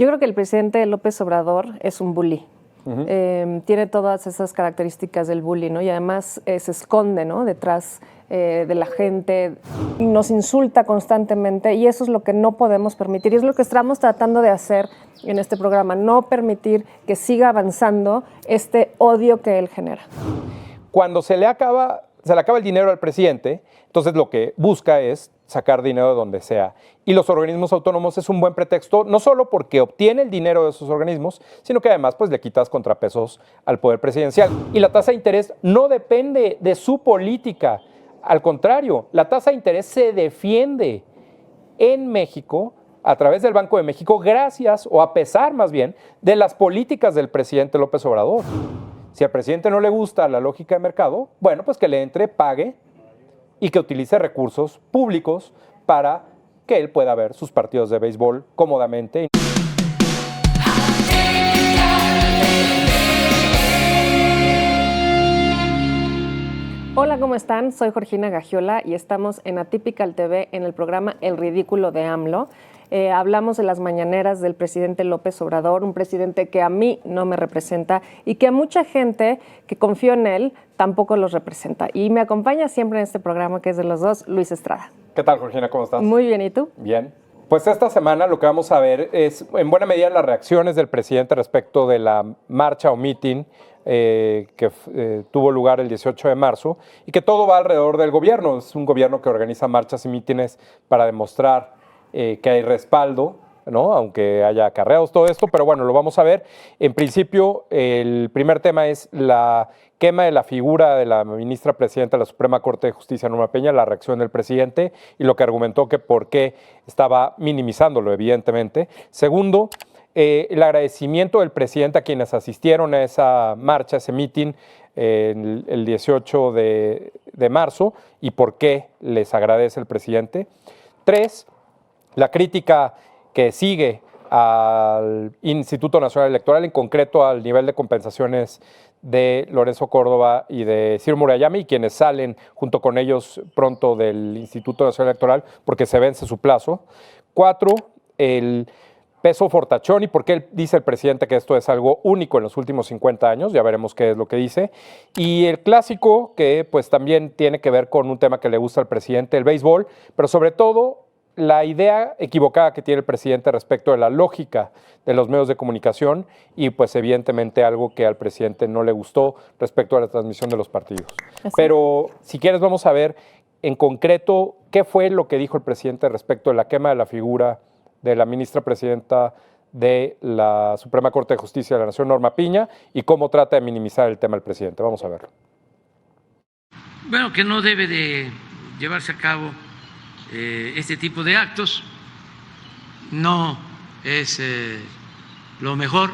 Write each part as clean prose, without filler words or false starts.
Yo creo que el presidente López Obrador es un bully. Tiene todas esas características del bully, ¿no? Y además se esconde, ¿no?, detrás de la gente, nos insulta constantemente y eso es lo que no podemos permitir y es lo que estamos tratando de hacer en este programa, no permitir que siga avanzando este odio que él genera. Cuando se le acaba el dinero al presidente, entonces lo que busca es sacar dinero de donde sea. Y los organismos autónomos es un buen pretexto, no solo porque obtiene el dinero de esos organismos, sino que además pues, le quitas contrapesos al poder presidencial. Y la tasa de interés no depende de su política. Al contrario, la tasa de interés se defiende en México a través del Banco de México gracias, o a pesar más bien, de las políticas del presidente López Obrador. Si al presidente no le gusta la lógica de mercado, bueno, pues que le entre, pague y que utilice recursos públicos para que él pueda ver sus partidos de béisbol cómodamente. Hola, ¿cómo están? Soy Georgina Gagiola y estamos en Atypical TV en el programa El Ridículo de AMLO. Hablamos de las mañaneras del presidente López Obrador, un presidente que a mí no me representa y que a mucha gente que confío en él tampoco los representa. Y me acompaña siempre en este programa, que es de los dos, Luis Estrada. ¿Qué tal, Georgina? ¿Cómo estás? Muy bien, ¿y tú? Bien. Pues esta semana lo que vamos a ver es, en buena medida, las reacciones del presidente respecto de la marcha o meeting que tuvo lugar el 18 de marzo y que todo va alrededor del gobierno. Es un gobierno que organiza marchas y mítines para demostrar que hay respaldo, ¿no?, aunque haya acarreados, todo esto, pero bueno, lo vamos a ver. En principio, el primer tema es la quema de la figura de la ministra presidenta de la Suprema Corte de Justicia, Norma Peña, la reacción del presidente y lo que argumentó que por qué estaba minimizándolo, evidentemente. Segundo, el agradecimiento del presidente a quienes asistieron a esa marcha, ese meeting, el 18 de marzo, y por qué les agradece el presidente. Tres, la crítica que sigue al Instituto Nacional Electoral, en concreto al nivel de compensaciones de Lorenzo Córdoba y de Ciro Murayama, y quienes salen junto con ellos pronto del Instituto Nacional Electoral porque se vence su plazo. Cuatro, el peso fortachón y por qué dice el presidente que esto es algo único en los últimos 50 años, ya veremos qué es lo que dice. Y el clásico, que pues también tiene que ver con un tema que le gusta al presidente, el béisbol, pero sobre todo la idea equivocada que tiene el presidente respecto de la lógica de los medios de comunicación y pues evidentemente algo que al presidente no le gustó respecto a la transmisión de los partidos. Así. Pero si quieres vamos a ver en concreto qué fue lo que dijo el presidente respecto de la quema de la figura de la ministra presidenta de la Suprema Corte de Justicia de la Nación, Norma Piña, y cómo trata de minimizar el tema el presidente. Vamos a verlo. Bueno, que no debe de llevarse a cabo este tipo de actos, no es lo mejor.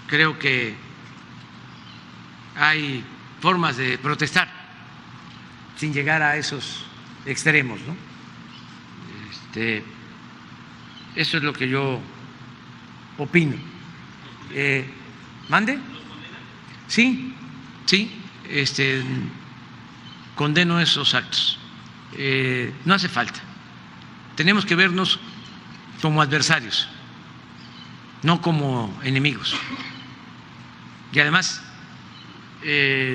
Creo que hay formas de protestar sin llegar a esos extremos, ¿no? Eso es lo que yo opino. ¿Mande? Sí, condeno esos actos. No hace falta. Tenemos que vernos como adversarios, no como enemigos. Y además,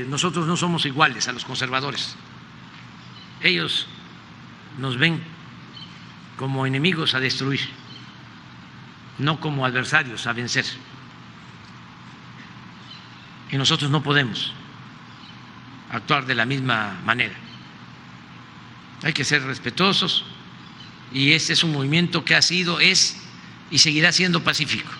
nosotros no somos iguales a los conservadores. Ellos nos ven como enemigos a destruir, no como adversarios a vencer. Y nosotros no podemos actuar de la misma manera. Hay que ser respetuosos y este es un movimiento que ha sido, es y seguirá siendo pacífico.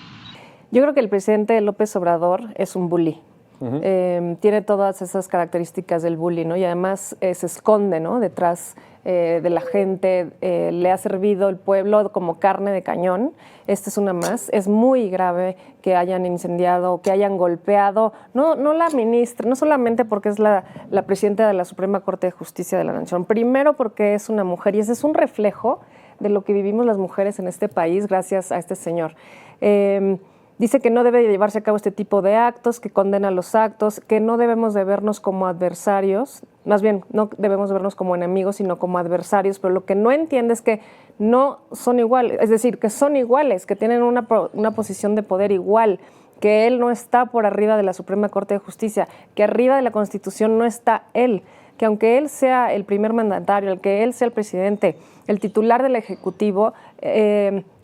Yo creo que el presidente López Obrador es un bully. Tiene todas esas características del bully, ¿no? Y además se esconde, ¿no?, detrás de la gente, le ha servido el pueblo como carne de cañón. Esta es una más. Es muy grave que hayan incendiado, que hayan golpeado, no la ministra, no solamente porque es la presidenta de la Suprema Corte de Justicia de la Nación, primero porque es una mujer y ese es un reflejo de lo que vivimos las mujeres en este país gracias a este señor. dice que no debe llevarse a cabo este tipo de actos, que condena los actos, que no debemos de vernos como adversarios, más bien no debemos de vernos como enemigos, sino como adversarios, pero lo que no entiende es que no son iguales, es decir, que son iguales, que tienen una posición de poder igual, que él no está por arriba de la Suprema Corte de Justicia, que arriba de la Constitución no está él, que aunque él sea el primer mandatario, el que él sea el presidente, el titular del Ejecutivo,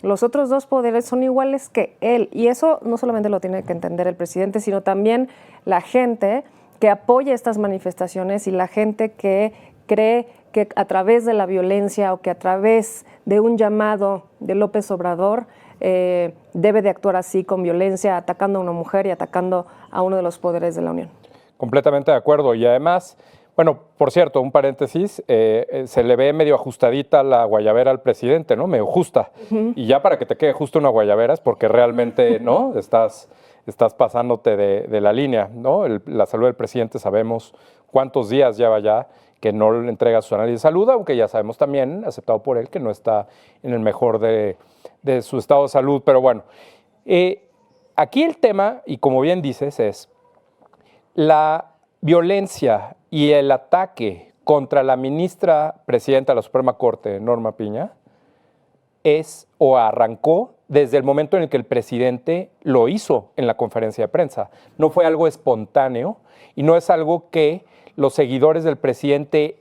los otros dos poderes son iguales que él. Y eso no solamente lo tiene que entender el presidente, sino también la gente que apoya estas manifestaciones y la gente que cree que a través de la violencia o que a través de un llamado de López Obrador debe de actuar así, con violencia, atacando a una mujer y atacando a uno de los poderes de la Unión. Completamente de acuerdo. Y además, bueno, por cierto, un paréntesis, se le ve medio ajustadita la guayabera al presidente, ¿no? Medio justa. Y ya para que te quede justo una guayabera es porque realmente, ¿no? Estás pasándote de la línea, ¿no? La salud del presidente, sabemos cuántos días lleva ya que no le entrega su análisis de salud, aunque ya sabemos también, aceptado por él, que no está en el mejor de su estado de salud. Pero bueno, aquí el tema, y como bien dices, es la violencia y el ataque contra la ministra presidenta de la Suprema Corte, Norma Piña, arrancó desde el momento en el que el presidente lo hizo en la conferencia de prensa. No fue algo espontáneo y no es algo que los seguidores del presidente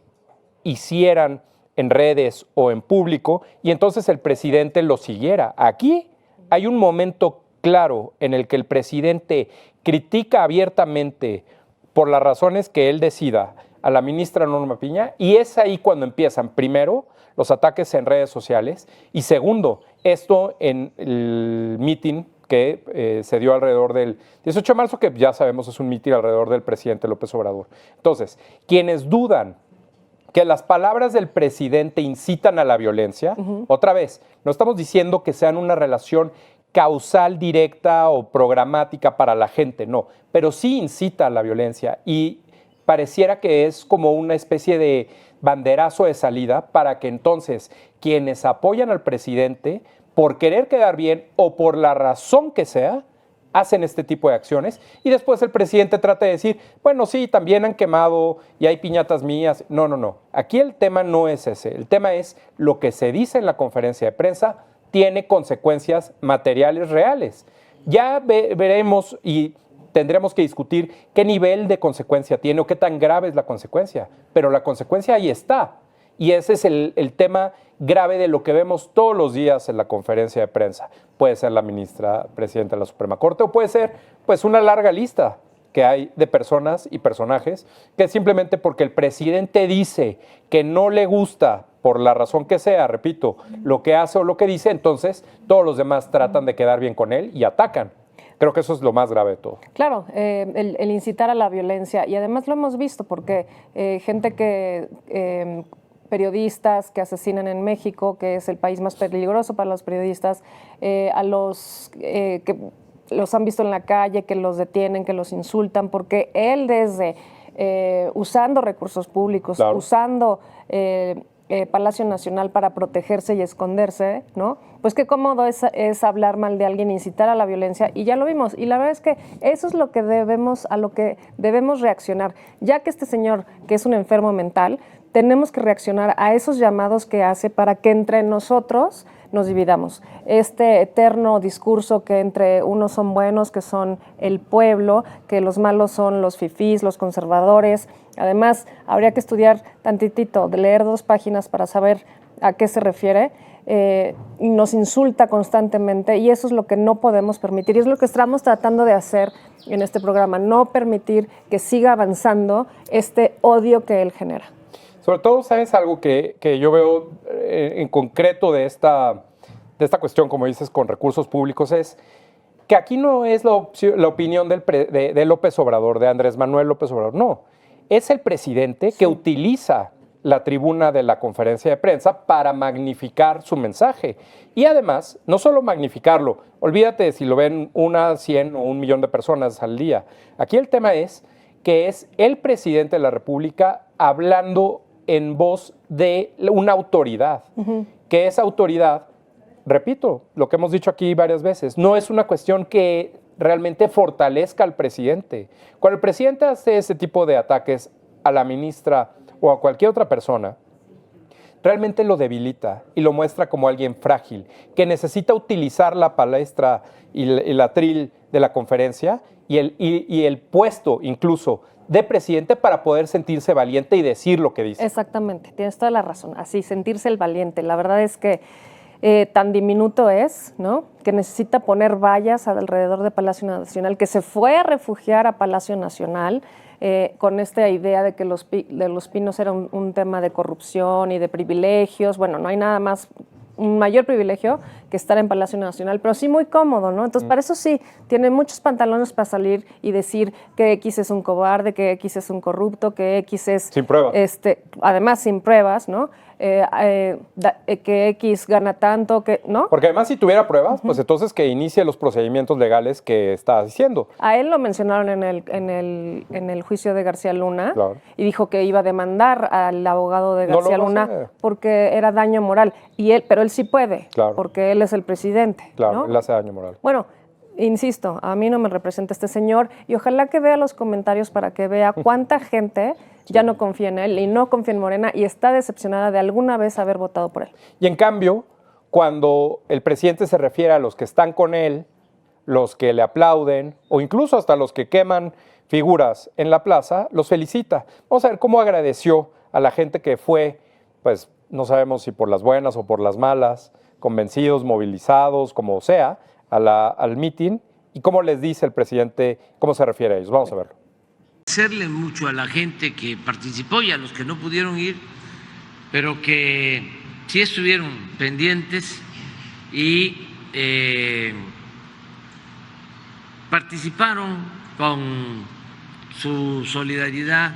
hicieran en redes o en público y entonces el presidente lo siguiera. Aquí hay un momento claro en el que el presidente critica abiertamente por las razones que él decida a la ministra Norma Piña, y es ahí cuando empiezan, primero, los ataques en redes sociales, y segundo, esto en el meeting que se dio alrededor del 18 de marzo, que ya sabemos es un meeting alrededor del presidente López Obrador. Entonces, quienes dudan que las palabras del presidente incitan a la violencia, otra vez, no estamos diciendo que sean una relación causal directa o programática para la gente, no, pero sí incita a la violencia y pareciera que es como una especie de banderazo de salida para que entonces quienes apoyan al presidente por querer quedar bien o por la razón que sea, hacen este tipo de acciones y después el presidente trata de decir, bueno, sí, también han quemado y hay piñatas mías. No, no, no. Aquí el tema no es ese. El tema es lo que se dice en la conferencia de prensa tiene consecuencias materiales reales. Ya veremos y tendremos que discutir qué nivel de consecuencia tiene o qué tan grave es la consecuencia, pero la consecuencia ahí está. Y ese es el tema grave de lo que vemos todos los días en la conferencia de prensa. Puede ser la ministra presidenta de la Suprema Corte o puede ser pues una larga lista que hay de personas y personajes que simplemente porque el presidente dice que no le gusta, por la razón que sea, repito, lo que hace o lo que dice, entonces todos los demás tratan de quedar bien con él y atacan. Creo que eso es lo más grave de todo. Claro, el incitar a la violencia, y además lo hemos visto porque gente que, periodistas que asesinan en México, que es el país más peligroso para los periodistas, a los que los han visto en la calle, que los detienen, que los insultan, porque él desde usando recursos públicos, claro, usando Palacio Nacional para protegerse y esconderse, ¿no? Pues qué cómodo es hablar mal de alguien, incitar a la violencia, y ya lo vimos. Y la verdad es que eso es lo que a lo que debemos reaccionar. Ya que este señor, que es un enfermo mental, tenemos que reaccionar a esos llamados que hace para que entre nosotros nos dividamos. Este eterno discurso que entre unos son buenos, que son el pueblo, que los malos son los fifís, los conservadores. Además, habría que estudiar tantitito, de leer 2 páginas para saber a qué se refiere. Y nos insulta constantemente y eso es lo que no podemos permitir. Y es lo que estamos tratando de hacer en este programa, no permitir que siga avanzando este odio que él genera. Sobre todo, ¿sabes algo que yo veo en concreto de esta cuestión, como dices, con recursos públicos? Es que aquí no es la opinión de López Obrador, de Andrés Manuel López Obrador, no. Es el presidente que utiliza la tribuna de la conferencia de prensa para magnificar su mensaje. Y además, no solo magnificarlo, olvídate si lo ven 1, 100 o 1 millón de personas al día. Aquí el tema es que es el presidente de la República hablando en voz de una autoridad, que esa autoridad repito, lo que hemos dicho aquí varias veces, no es una cuestión que realmente fortalezca al presidente. Cuando el presidente hace ese tipo de ataques a la ministra o a cualquier otra persona, realmente lo debilita y lo muestra como alguien frágil, que necesita utilizar la palestra y el atril de la conferencia y el puesto incluso de presidente para poder sentirse valiente y decir lo que dice. Exactamente, tienes toda la razón. Así, sentirse el valiente. La verdad es que tan diminuto es, ¿no? Que necesita poner vallas alrededor de Palacio Nacional, que se fue a refugiar a Palacio Nacional con esta idea de que Los Pinos era un tema de corrupción y de privilegios. Bueno, no hay nada más, un mayor privilegio que estar en Palacio Nacional, pero sí muy cómodo, ¿no? Entonces, para eso sí, tiene muchos pantalones para salir y decir que X es un cobarde, que X es un corrupto, que X es... Sin pruebas. Además, sin pruebas, ¿no? Que X gana tanto, que ¿no? Porque además si tuviera pruebas, pues entonces que inicie los procedimientos legales que está diciendo. A él lo mencionaron en el juicio de García Luna, claro, y dijo que iba a demandar al abogado de García Luna porque era daño moral. Pero él sí puede, claro, porque él es el presidente. Claro, ¿no? él hace daño moral. Bueno, insisto, a mí no me representa este señor y ojalá que vea los comentarios para que vea cuánta gente ya no confía en él y no confía en Morena y está decepcionada de alguna vez haber votado por él. Y en cambio, cuando el presidente se refiere a los que están con él, los que le aplauden o incluso hasta los que queman figuras en la plaza, los felicita. Vamos a ver cómo agradeció a la gente que fue, pues no sabemos si por las buenas o por las malas, convencidos, movilizados, como sea, al mitin, y cómo les dice el presidente, cómo se refiere a ellos. Vamos a verlo. Agradecerle mucho a la gente que participó y a los que no pudieron ir, pero que sí estuvieron pendientes y participaron con su solidaridad.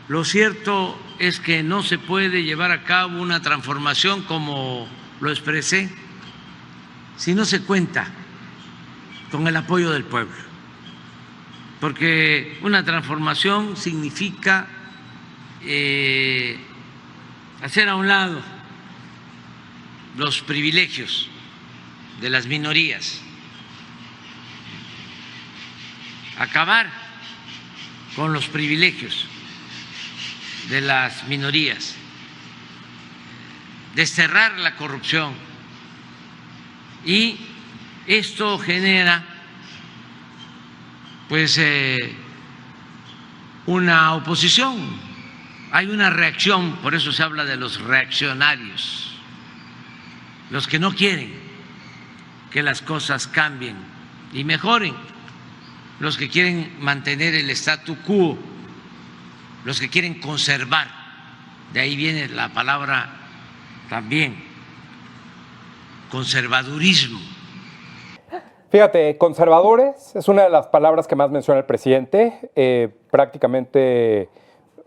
Lo cierto es que no se puede llevar a cabo una transformación como lo expresé si no se cuenta con el apoyo del pueblo. Porque una transformación significa hacer a un lado los privilegios de las minorías, acabar con los privilegios de las minorías, desterrar la corrupción, y esto genera pues una oposición, hay una reacción, por eso se habla de los reaccionarios, los que no quieren que las cosas cambien y mejoren, los que quieren mantener el statu quo, los que quieren conservar, de ahí viene la palabra también, conservadurismo. Fíjate, conservadores es una de las palabras que más menciona el presidente, prácticamente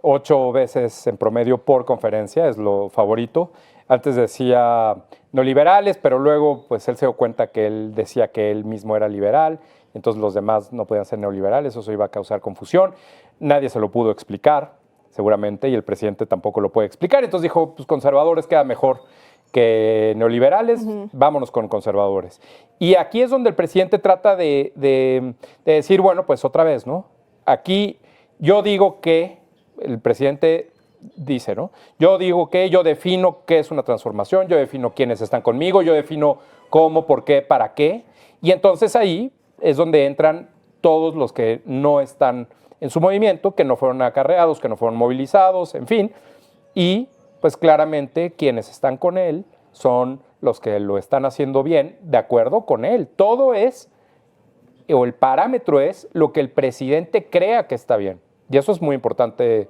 8 veces en promedio por conferencia, es lo favorito. Antes decía neoliberales, pero luego pues él se dio cuenta que él decía que él mismo era liberal, entonces los demás no podían ser neoliberales, eso iba a causar confusión. Nadie se lo pudo explicar, seguramente, y el presidente tampoco lo puede explicar, entonces dijo, pues conservadores queda mejor que neoliberales, vámonos con conservadores. Y aquí es donde el presidente trata de decir, bueno, pues otra vez, ¿no? Aquí yo digo que, el presidente dice, ¿no? Yo digo que, yo defino qué es una transformación, yo defino quiénes están conmigo, yo defino cómo, por qué, para qué. Y entonces ahí es donde entran todos los que no están en su movimiento, que no fueron acarreados, que no fueron movilizados, en fin, y pues claramente quienes están con él son los que lo están haciendo bien de acuerdo con él. Todo es, o el parámetro es lo que el presidente crea que está bien. Y eso es muy importante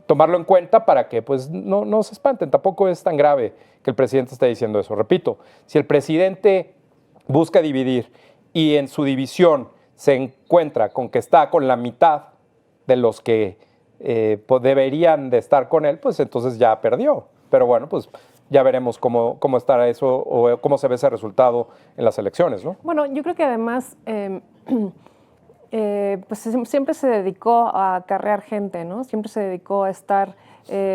tomarlo en cuenta para que pues no se espanten. Tampoco es tan grave que el presidente esté diciendo eso. Repito, si el presidente busca dividir y en su división se encuentra con que está con la mitad de los que pues deberían de estar con él, pues entonces ya perdió. Pero bueno, pues ya veremos cómo estará eso o cómo se ve ese resultado en las elecciones, ¿no? Bueno, yo creo que además pues siempre se dedicó a acarrear gente, ¿no? Siempre se dedicó a estar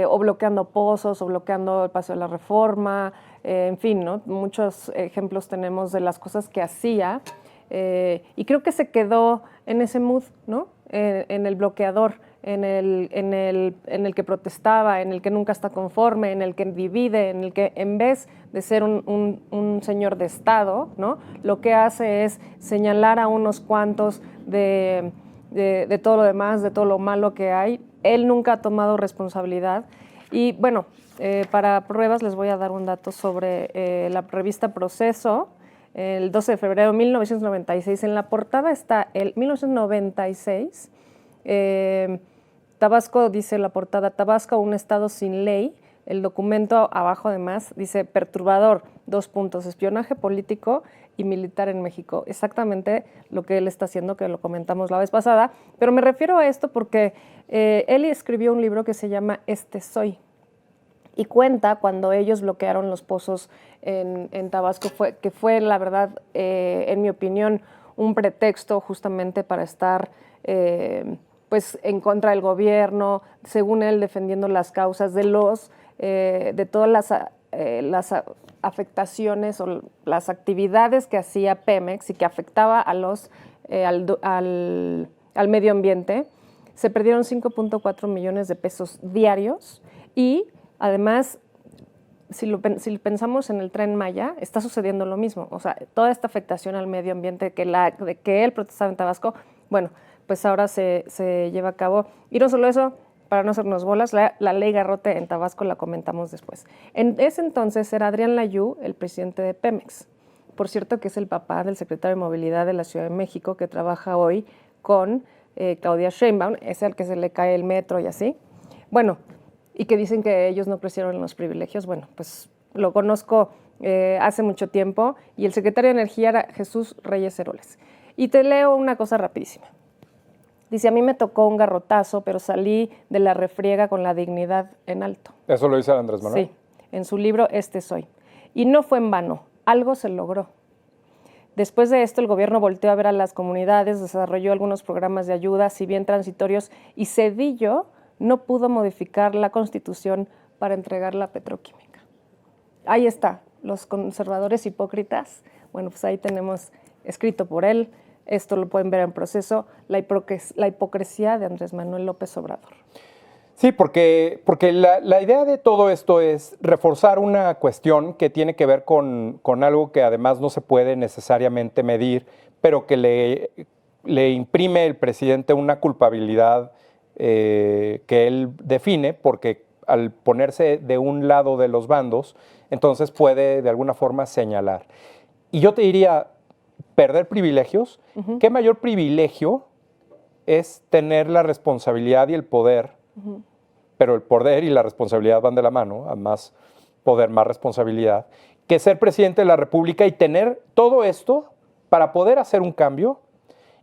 o bloqueando pozos o bloqueando el paso de la reforma, en fin, ¿no? Muchos ejemplos tenemos de las cosas que hacía y creo que se quedó en ese mood, ¿no? En el bloqueador, en el que protestaba, en el que nunca está conforme, en el que divide, en el que en vez de ser un señor de Estado, ¿no? Lo que hace es señalar a unos cuantos de todo lo demás, de todo lo malo que hay. Él nunca ha tomado responsabilidad. Y bueno, para pruebas les voy a dar un dato sobre la revista Proceso. El 12 de febrero de 1996, en la portada está el 1996, Tabasco, dice la portada, Tabasco, un estado sin ley. El documento abajo además dice perturbador, 2 puntos, espionaje político y militar en México. Exactamente lo que él está haciendo, que lo comentamos la vez pasada, pero me refiero a esto porque él escribió un libro que se llama Este Soy. Y cuenta cuando ellos bloquearon los pozos en Tabasco, que fue, la verdad, en mi opinión, un pretexto justamente para estar pues, en contra del gobierno, según él, defendiendo las causas de todas las afectaciones o las actividades que hacía Pemex y que afectaba al medio ambiente. Se perdieron 5.4 millones de pesos diarios y además, si pensamos en el Tren Maya, está sucediendo lo mismo. O sea, toda esta afectación al medio ambiente de que él protestaba en Tabasco, bueno, pues ahora se lleva a cabo. Y no solo eso, para no hacernos bolas, la ley Garrote en Tabasco la comentamos después. En ese entonces era Adrián Layú, el presidente de Pemex. Por cierto, que es el papá del secretario de Movilidad de la Ciudad de México, que trabaja hoy con Claudia Sheinbaum, es el que se le cae el metro y así. Bueno, y que dicen que ellos no crecieron en los privilegios. Bueno, pues lo conozco hace mucho tiempo y el secretario de Energía era Jesús Reyes Heroles. Y te leo una cosa rapidísima. Dice, a mí me tocó un garrotazo, pero salí de la refriega con la dignidad en alto. ¿Eso lo dice Andrés Manuel? Sí, en su libro Este Soy. Y no fue en vano, algo se logró. Después de esto, el gobierno volteó a ver a las comunidades, desarrolló algunos programas de ayuda, si bien transitorios, y Zedillo no pudo modificar la Constitución para entregar la petroquímica. Ahí está, los conservadores hipócritas. Bueno, pues ahí tenemos escrito por él, esto lo pueden ver en Proceso, la hipocresía de Andrés Manuel López Obrador. Sí, porque la idea de todo esto es reforzar una cuestión que tiene que ver con algo que además no se puede necesariamente medir, pero que le imprime el presidente una culpabilidad que él define, porque al ponerse de un lado de los bandos, entonces puede de alguna forma señalar. Y yo te diría, perder privilegios, ¿qué mayor privilegio es tener la responsabilidad y el poder? Pero el poder y la responsabilidad van de la mano, a más poder, más responsabilidad, que ser presidente de la República y tener todo esto para poder hacer un cambio,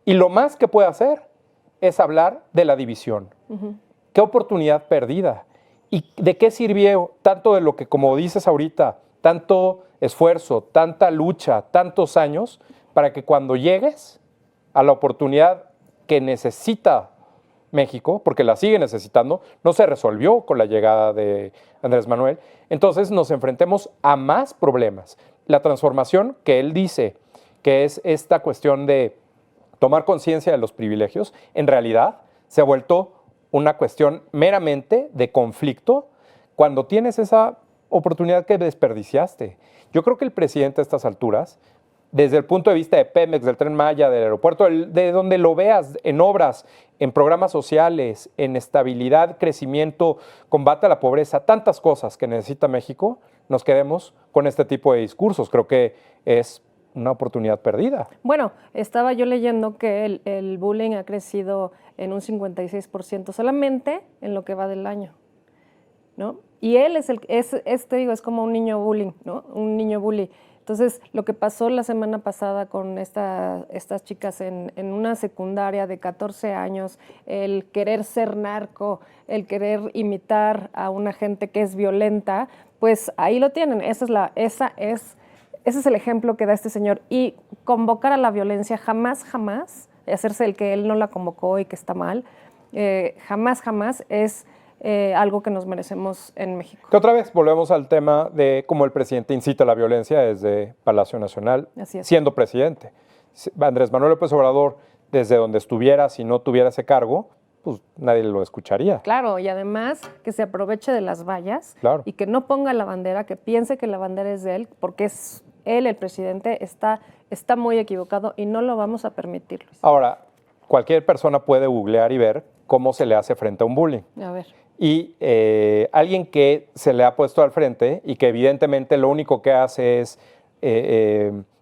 y lo más que puede hacer es hablar de la división. ¿Qué oportunidad perdida? ¿Y de qué sirvió tanto de lo que, como dices ahorita, tanto esfuerzo, tanta lucha, tantos años, para que cuando llegues a la oportunidad que necesita México, porque la sigue necesitando, no se resolvió con la llegada de Andrés Manuel, entonces nos enfrentemos a más problemas? La transformación que él dice que es esta cuestión de tomar conciencia de los privilegios, en realidad se ha vuelto una cuestión meramente de conflicto cuando tienes esa oportunidad que desperdiciaste. Yo creo que el presidente a estas alturas, desde el punto de vista de Pemex, del Tren Maya, del aeropuerto, de donde lo veas, en obras, en programas sociales, en estabilidad, crecimiento, combate a la pobreza, tantas cosas que necesita México, nos quedemos con este tipo de discursos. Creo que es una oportunidad perdida. Bueno, estaba yo leyendo que el bullying ha crecido en un 56% solamente en lo que va del año, ¿no? Y él es como un niño bullying, ¿no? Un niño bully. Entonces, lo que pasó la semana pasada con estas chicas en una secundaria de 14 años, el querer ser narco, el querer imitar a una gente que es violenta, pues ahí lo tienen. Ese es el ejemplo que da este señor. Y convocar a la violencia jamás, hacerse el que él no la convocó y que está mal, jamás es algo que nos merecemos en México. Que otra vez volvemos al tema de cómo el presidente incita la violencia desde Palacio Nacional, siendo presidente. Andrés Manuel López Obrador, desde donde estuviera, si no tuviera ese cargo, pues nadie lo escucharía. Claro, y además que se aproveche de las vallas y que no ponga la bandera, que piense que la bandera es de él, porque es él, el presidente, está muy equivocado y no lo vamos a permitir, Luis. Ahora, cualquier persona puede googlear y ver cómo se le hace frente a un bullying. A ver. Y alguien que se le ha puesto al frente y que evidentemente lo único que hace es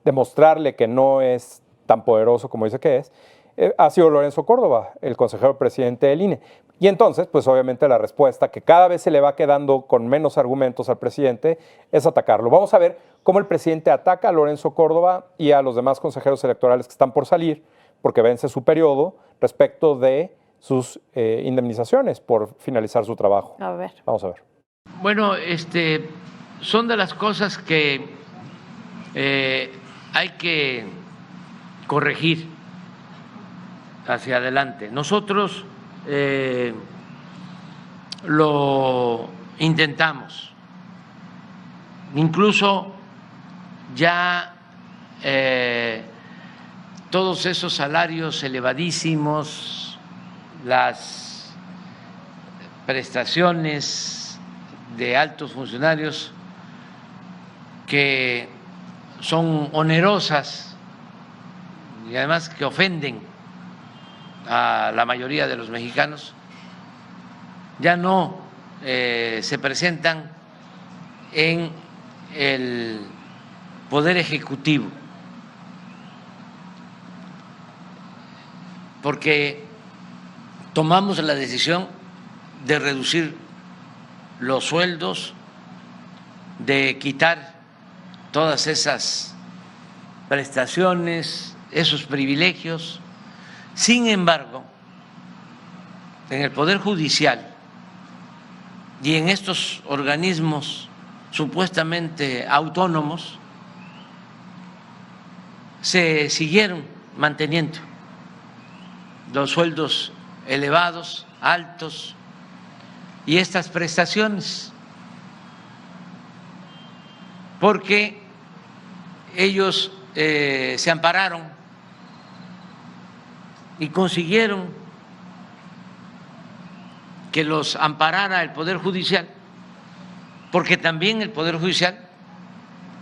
demostrarle que no es tan poderoso como dice que es, ha sido Lorenzo Córdoba, el consejero presidente del INE. Y entonces, pues obviamente la respuesta, que cada vez se le va quedando con menos argumentos al presidente, es atacarlo. Vamos a ver cómo el presidente ataca a Lorenzo Córdoba y a los demás consejeros electorales que están por salir, porque vence su periodo, respecto de sus indemnizaciones por finalizar su trabajo. A ver. Vamos a ver. Bueno, son de las cosas que hay que corregir hacia adelante. Nosotros lo intentamos. Incluso ya todos esos salarios elevadísimos, las prestaciones de altos funcionarios que son onerosas y además que ofenden a la mayoría de los mexicanos, ya no se presentan en el Poder Ejecutivo, porque tomamos la decisión de reducir los sueldos, de quitar todas esas prestaciones, esos privilegios. Sin embargo, en el Poder Judicial y en estos organismos supuestamente autónomos se siguieron manteniendo los sueldos elevados, altos, y estas prestaciones, porque ellos se ampararon y consiguieron que los amparara el Poder Judicial, porque también el Poder Judicial,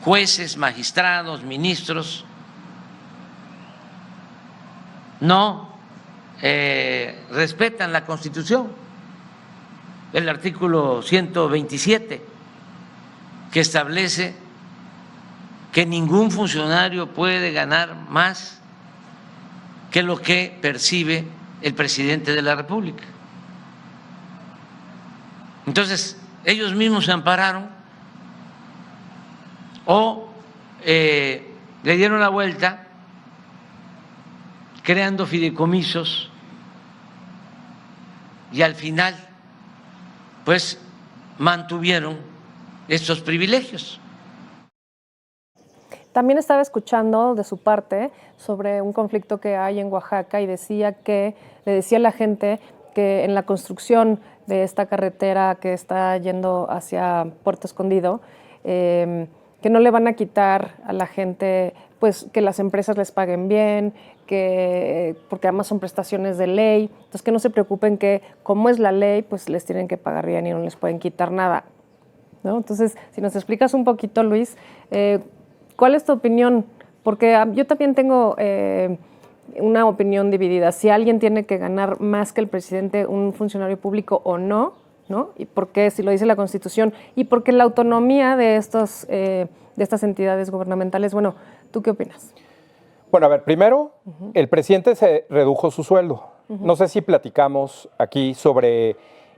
jueces, magistrados, ministros, no respetan la Constitución, el artículo 127, que establece que ningún funcionario puede ganar más que lo que percibe el presidente de la República. Entonces, ellos mismos se ampararon o le dieron la vuelta creando fideicomisos y al final, pues, mantuvieron estos privilegios. También estaba escuchando de su parte sobre un conflicto que hay en Oaxaca y le decía a la gente que en la construcción de esta carretera que está yendo hacia Puerto Escondido, que no le van a quitar a la gente, pues que las empresas les paguen bien, porque además son prestaciones de ley, entonces que no se preocupen que como es la ley, pues les tienen que pagar bien y no les pueden quitar nada, ¿no? Entonces, si nos explicas un poquito, Luis, ¿cuál es tu opinión? Porque yo también tengo una opinión dividida. Si alguien tiene que ganar más que el presidente, un funcionario público o no, ¿no? Y por qué, si lo dice la Constitución, y porque la autonomía de estas entidades gubernamentales. Bueno, ¿tú qué opinas? Bueno, a ver, primero, el presidente se redujo su sueldo. No sé si platicamos aquí sobre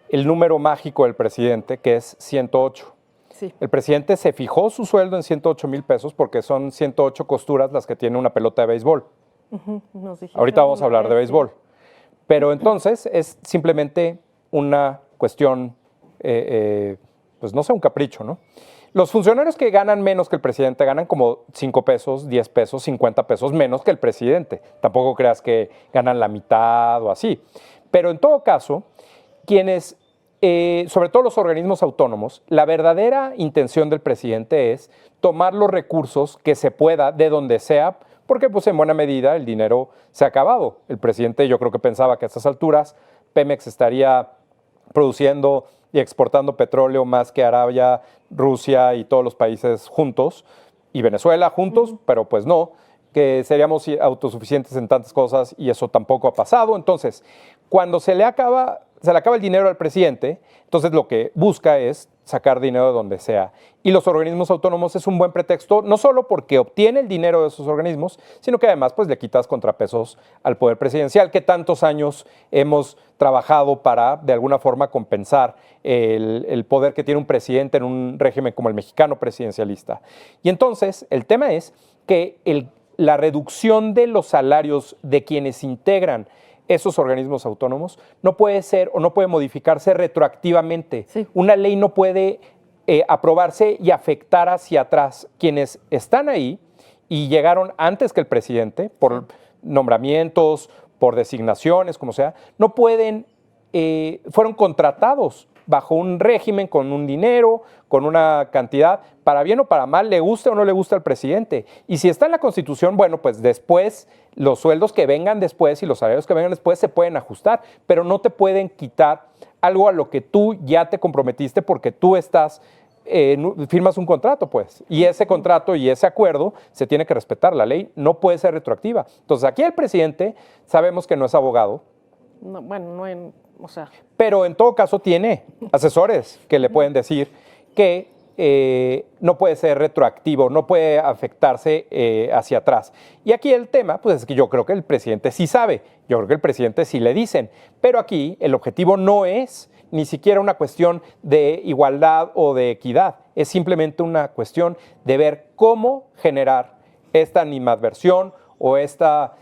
el número mágico del presidente, que es 108. Sí. El presidente se fijó su sueldo en 108,000 pesos porque son 108 costuras las que tiene una pelota de béisbol. Ahorita vamos a hablar de béisbol. Pero entonces es simplemente una cuestión, pues no sé, un capricho, ¿no? Los funcionarios que ganan menos que el presidente ganan como 5 pesos, 10 pesos, 50 pesos menos que el presidente. Tampoco creas que ganan la mitad o así. Pero en todo caso, quienes sobre todo los organismos autónomos, la verdadera intención del presidente es tomar los recursos que se pueda de donde sea, porque pues en buena medida el dinero se ha acabado. El presidente yo creo que pensaba que a estas alturas Pemex estaría produciendo y exportando petróleo más que Arabia, Rusia y todos los países juntos, y Venezuela juntos, pero pues no, que seríamos autosuficientes en tantas cosas y eso tampoco ha pasado. Entonces, cuando se le acaba el dinero al presidente, entonces lo que busca es sacar dinero de donde sea. Y los organismos autónomos es un buen pretexto, no solo porque obtiene el dinero de esos organismos, sino que además pues, le quitas contrapesos al poder presidencial, que tantos años hemos trabajado para, de alguna forma, compensar el poder que tiene un presidente en un régimen como el mexicano presidencialista. Y entonces, el tema es que la reducción de los salarios de quienes integran esos organismos autónomos no puede ser o no puede modificarse retroactivamente. Sí. Una ley no puede aprobarse y afectar hacia atrás. Quienes están ahí y llegaron antes que el presidente, por nombramientos, por designaciones, como sea, no pueden, fueron contratados bajo un régimen con un dinero, con una cantidad, para bien o para mal, le guste o no le gusta al presidente. Y si está en la Constitución, bueno, pues después los sueldos que vengan después y los salarios que vengan después se pueden ajustar, pero no te pueden quitar algo a lo que tú ya te comprometiste porque tú estás, firmas un contrato, pues, y ese contrato y ese acuerdo se tiene que respetar. La ley no puede ser retroactiva. Entonces, aquí el presidente sabemos que no es abogado. No, bueno, no en, o sea. Pero en todo caso tiene asesores que le pueden decir que no puede ser retroactivo, no puede afectarse hacia atrás. Y aquí el tema, pues es que yo creo que el presidente sí sabe, yo creo que el presidente sí le dicen, pero aquí el objetivo no es ni siquiera una cuestión de igualdad o de equidad, es simplemente una cuestión de ver cómo generar esta animadversión o esta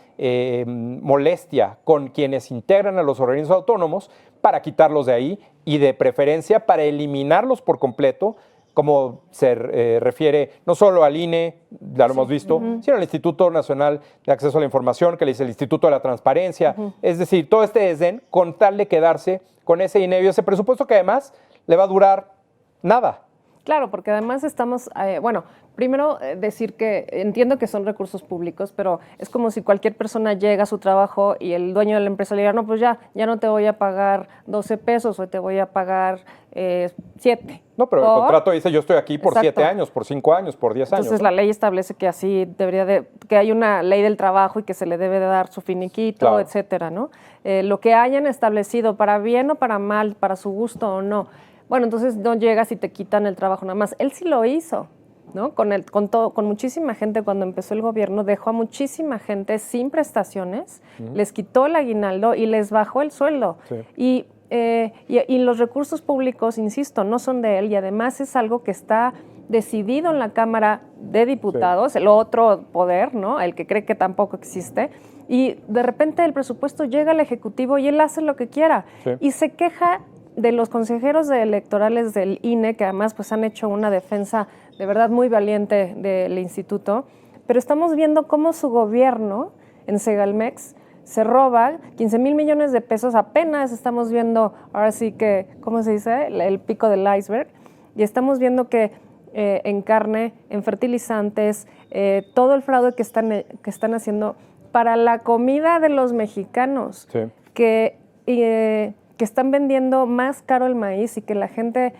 molestia con quienes integran a los organismos autónomos para quitarlos de ahí y de preferencia para eliminarlos por completo, como se refiere no solo al INE, ya lo hemos visto, sino al Instituto Nacional de Acceso a la Información, que le dice el Instituto de la Transparencia. Es decir, todo este desdén con tal de quedarse con ese dinero y ese presupuesto que además le va a durar nada. Claro, porque además estamos, bueno, primero decir que entiendo que son recursos públicos, pero es como si cualquier persona llega a su trabajo y el dueño de la empresa le diga, no, pues ya no te voy a pagar 12 pesos, hoy te voy a pagar 7. No, pero el contrato dice yo estoy aquí por 7 años, por 5 años, por 10 años. Entonces la ley establece que así debería que hay una ley del trabajo y que se le debe de dar su finiquito, claro, etcétera, ¿no? Lo que hayan establecido, para bien o para mal, para su gusto o no. Bueno, entonces no llegas y te quitan el trabajo nada más. Él sí lo hizo, ¿no? Con muchísima gente cuando empezó el gobierno, dejó a muchísima gente sin prestaciones, les quitó el aguinaldo y les bajó el sueldo. Sí. Y los recursos públicos, insisto, no son de él y además es algo que está decidido en la Cámara de Diputados, sí, el otro poder, ¿no? El que cree que tampoco existe. Y de repente el presupuesto llega al Ejecutivo y él hace lo que quiera. Sí. Y se queja de los consejeros electorales del INE, que además pues, han hecho una defensa de verdad muy valiente del instituto, pero estamos viendo cómo su gobierno en Segalmex se roba 15,000 millones de pesos, apenas estamos viendo, ahora sí que, ¿cómo se dice?, el pico del iceberg, y estamos viendo que en carne, en fertilizantes, todo el fraude que están haciendo para la comida de los mexicanos, sí, que están vendiendo más caro el maíz y que la gente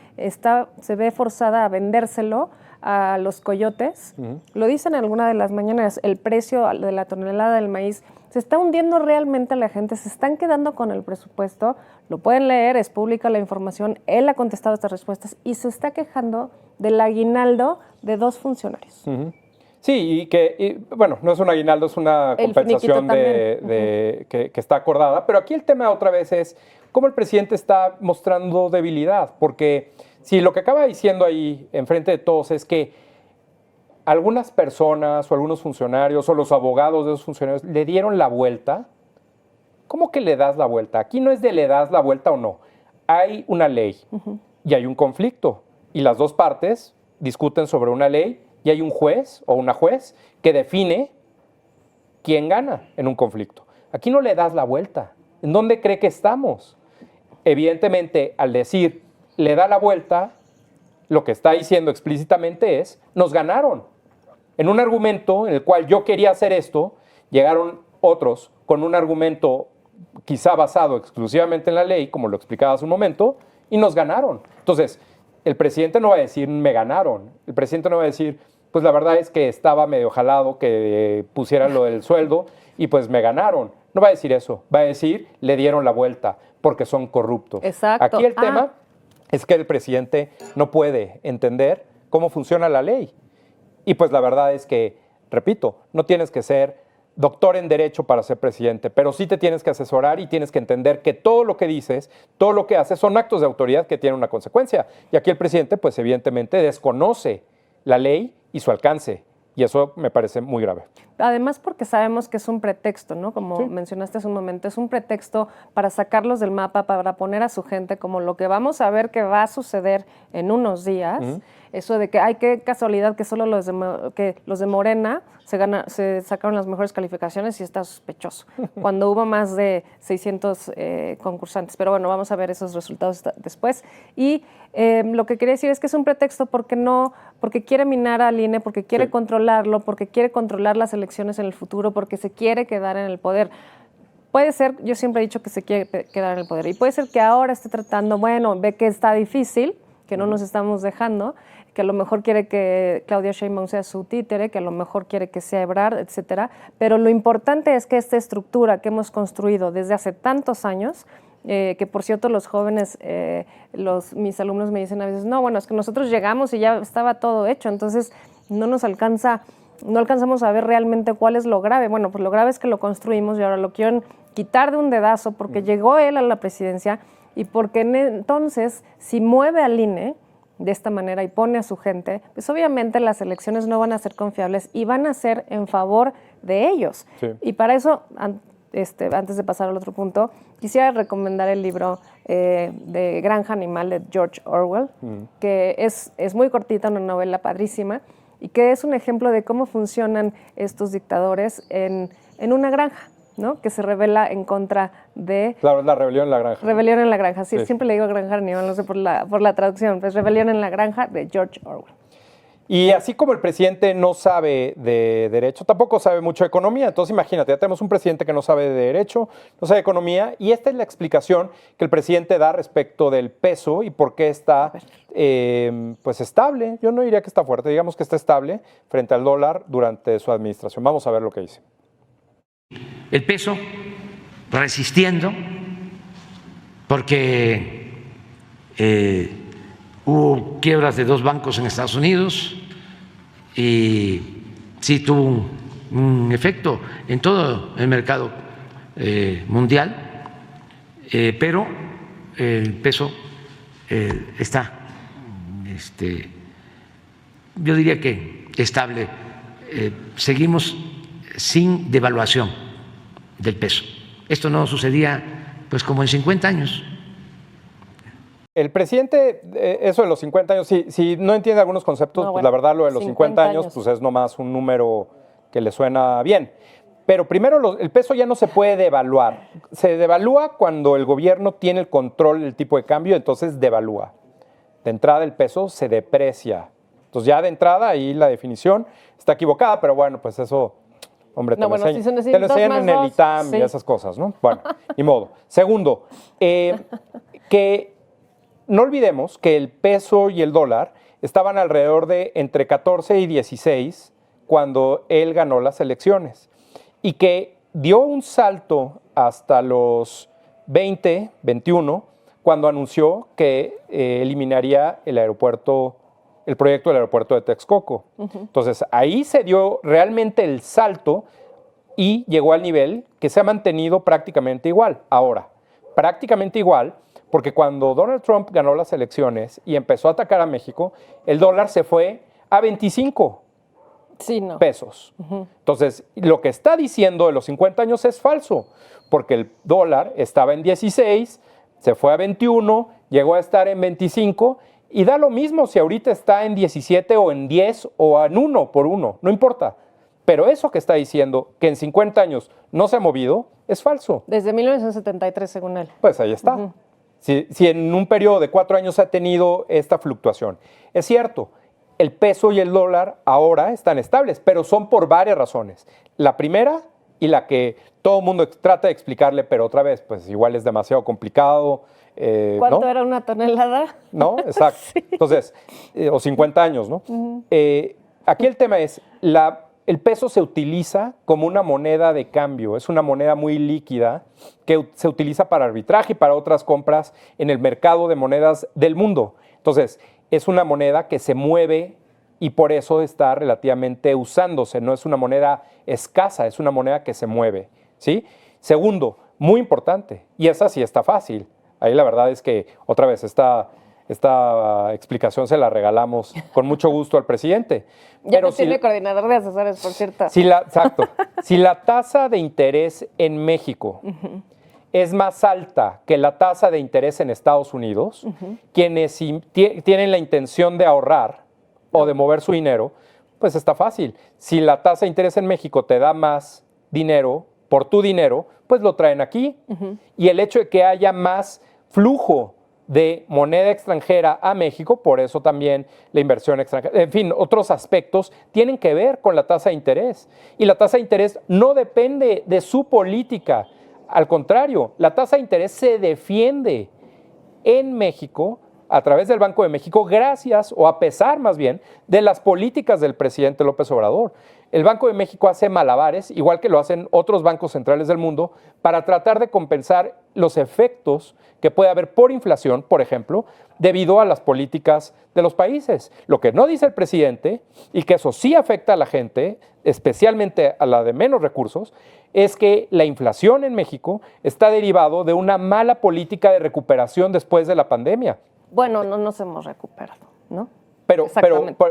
se ve forzada a vendérselo a los coyotes. Lo dicen en alguna de las mañanas, el precio de la tonelada del maíz se está hundiendo realmente a la gente, se están quedando con el presupuesto, lo pueden leer, es pública la información, él ha contestado estas respuestas y se está quejando del aguinaldo de 2 funcionarios. Sí, bueno, no es un aguinaldo, es una compensación que está acordada, pero aquí el tema otra vez es cómo el presidente está mostrando debilidad, porque si lo que acaba diciendo ahí enfrente de todos es que algunas personas o algunos funcionarios o los abogados de esos funcionarios le dieron la vuelta, ¿cómo que le das la vuelta? Aquí no es de le das la vuelta o no, hay una ley y hay un conflicto y las dos partes discuten sobre una ley y hay un juez o una juez que define quién gana en un conflicto. Aquí no le das la vuelta. ¿En dónde cree que estamos? evidentemente, al decir, le da la vuelta, lo que está diciendo explícitamente es, nos ganaron. En un argumento en el cual yo quería hacer esto, llegaron otros con un argumento quizá basado exclusivamente en la ley, como lo explicaba hace un momento, y nos ganaron. Entonces, el presidente no va a decir, me ganaron. El presidente no va a decir, pues la verdad es que estaba medio jalado que pusieran lo del sueldo y pues me ganaron. No va a decir eso. Va a decir, le dieron la vuelta porque son corruptos. Exacto. Aquí el tema es que el presidente no puede entender cómo funciona la ley. Y pues la verdad es que, repito, no tienes que ser doctor en Derecho para ser presidente, pero sí te tienes que asesorar y tienes que entender que todo lo que dices, todo lo que haces son actos de autoridad que tienen una consecuencia. Y aquí el presidente, pues evidentemente, desconoce la ley y su alcance. Y eso me parece muy grave. Además, porque sabemos que es un pretexto, ¿no? Como mencionaste hace un momento, es un pretexto para sacarlos del mapa, para poner a su gente como lo que vamos a ver que va a suceder en unos días. Eso de que, ay, qué casualidad que solo los de Morena se sacaron las mejores calificaciones y está sospechoso, cuando hubo más de 600 concursantes. Pero bueno, vamos a ver esos resultados después. Y lo que quería decir es que es un pretexto porque quiere minar al INE, porque quiere controlarlo, porque quiere controlar las elecciones en el futuro, porque se quiere quedar en el poder. Puede ser, yo siempre he dicho que se quiere quedar en el poder, y puede ser que ahora esté tratando, bueno, ve que está difícil, que no nos estamos dejando, que a lo mejor quiere que Claudia Sheinbaum sea su títere, que a lo mejor quiere que sea Ebrard, etcétera. Pero lo importante es que esta estructura que hemos construido desde hace tantos años, que por cierto los jóvenes, mis alumnos me dicen a veces, no, bueno, es que nosotros llegamos y ya estaba todo hecho, entonces no alcanzamos a ver realmente cuál es lo grave. Bueno, pues lo grave es que lo construimos y ahora lo quieren quitar de un dedazo porque llegó él a la presidencia y porque entonces si mueve al INE de esta manera y pone a su gente, pues obviamente las elecciones no van a ser confiables y van a ser en favor de ellos. Sí. Y para eso, antes de pasar al otro punto, quisiera recomendar el libro de Granja Animal de George Orwell, que es muy cortita, una novela padrísima, y que es un ejemplo de cómo funcionan estos dictadores en una granja, ¿no? Que se rebela en contra de... Claro, es la rebelión en la granja. Rebelión en la granja, sí. Siempre le digo Granja Animal, no sé por la traducción, pues Rebelión en la granja de George Orwell. Y así como el presidente no sabe de derecho, tampoco sabe mucho de economía. Entonces imagínate, ya tenemos un presidente que no sabe de derecho, no sabe de economía, y esta es la explicación que el presidente da respecto del peso y por qué está pues estable. Yo no diría que está fuerte, digamos que está estable frente al dólar durante su administración. Vamos a ver lo que dice. El peso resistiendo porque hubo quiebras de 2 bancos en Estados Unidos y sí tuvo un efecto en todo el mercado mundial, pero el peso está, yo diría que estable. Seguimos sin devaluación del peso. Esto no sucedía pues como en 50 años. El presidente, eso de los 50 años, si no entiende algunos conceptos, no, pues la verdad lo de los 50 años pues es nomás un número que le suena bien. Pero primero, el peso ya no se puede devaluar. Se devalúa cuando el gobierno tiene el control del tipo de cambio, entonces devalúa. De entrada el peso se deprecia. Entonces ya de entrada ahí la definición está equivocada, pero bueno, pues eso, hombre, te lo enseñan en el ITAM y esas cosas, ¿no? Bueno, ni modo. Segundo, que no olvidemos que el peso y el dólar estaban alrededor de entre 14 y 16 cuando él ganó las elecciones y que dio un salto hasta los 20, 21, cuando anunció que eliminaría el proyecto del aeropuerto de Texcoco. Entonces, ahí se dio realmente el salto y llegó al nivel que se ha mantenido prácticamente igual. Ahora, prácticamente igual, porque cuando Donald Trump ganó las elecciones y empezó a atacar a México, el dólar se fue a 25 pesos. Entonces, lo que está diciendo de los 50 años es falso, porque el dólar estaba en 16, se fue a 21, llegó a estar en 25, y da lo mismo si ahorita está en 17 o en 10 o en 1 por 1, no importa. Pero eso que está diciendo, que en 50 años no se ha movido, es falso. Desde 1973, según él. Pues ahí está. Si en un periodo de 4 años ha tenido esta fluctuación. Es cierto, el peso y el dólar ahora están estables, pero son por varias razones. La primera, y la que todo el mundo trata de explicarle, pero otra vez, pues igual es demasiado complicado. ¿Cuánto ¿no? era una tonelada? ¿No? Exacto. Sí. Entonces, o 50 años, ¿no? Aquí el tema es, el peso se utiliza como una moneda de cambio, es una moneda muy líquida que se utiliza para arbitraje y para otras compras en el mercado de monedas del mundo. Entonces, es una moneda que se mueve y por eso está relativamente usándose, no es una moneda escasa, es una moneda que se mueve, ¿sí? Segundo, muy importante, y esa sí está fácil. Ahí la verdad es que, otra vez, esta explicación se la regalamos con mucho gusto al presidente. Ya no tiene coordinador de asesores, por cierto. Exacto. Si la tasa de interés en México es más alta que la tasa de interés en Estados Unidos, quienes tienen la intención de ahorrar o de mover su dinero, pues está fácil. Si la tasa de interés en México te da más dinero por tu dinero, pues lo traen aquí. Y el hecho de que haya más flujo de moneda extranjera a México, por eso también la inversión extranjera, en fin, otros aspectos tienen que ver con la tasa de interés. Y la tasa de interés no depende de su política. Al contrario, la tasa de interés se defiende en México a través del Banco de México gracias, o a pesar más bien, de las políticas del presidente López Obrador. El Banco de México hace malabares, igual que lo hacen otros bancos centrales del mundo, para tratar de compensar los efectos que puede haber por inflación, por ejemplo, debido a las políticas de los países. Lo que no dice el presidente, y que eso sí afecta a la gente, especialmente a la de menos recursos, es que la inflación en México está derivado de una mala política de recuperación después de la pandemia. Bueno, no nos hemos recuperado, ¿no? Pero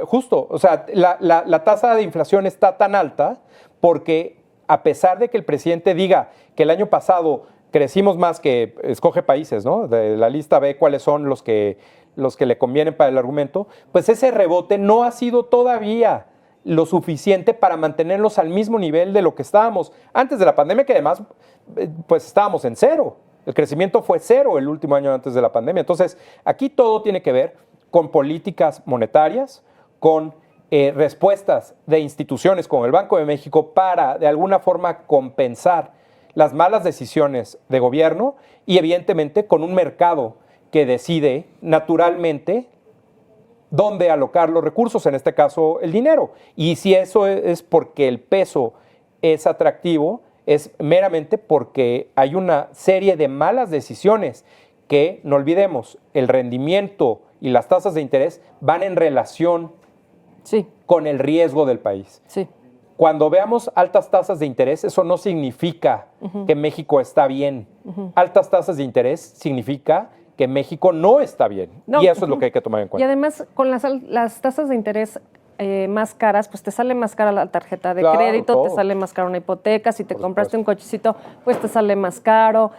justo, o sea, la tasa de inflación está tan alta porque a pesar de que el presidente diga que el año pasado crecimos más, que escoge países, ¿no? De la lista ve cuáles son los que le convienen para el argumento, pues ese rebote no ha sido todavía lo suficiente para mantenerlos al mismo nivel de lo que estábamos antes de la pandemia, que además pues estábamos en cero. El crecimiento fue cero el último año antes de la pandemia. Entonces, aquí todo tiene que ver con políticas monetarias, con respuestas de instituciones como el Banco de México para, de alguna forma, compensar las malas decisiones de gobierno y, evidentemente, con un mercado que decide naturalmente dónde alocar los recursos, en este caso, el dinero. Y si eso es porque el peso es atractivo, es meramente porque hay una serie de malas decisiones que, no olvidemos, el rendimiento y las tasas de interés van en relación con el riesgo del país. Sí. Cuando veamos altas tasas de interés, eso no significa que México está bien. Altas tasas de interés significa que México no está bien. No. Y eso es lo que hay que tomar en cuenta. Y además, con las tasas de interés más caras, pues te sale más cara la tarjeta de crédito, todo. Te sale más cara una hipoteca, si te compraste un cochecito, pues te sale más caro,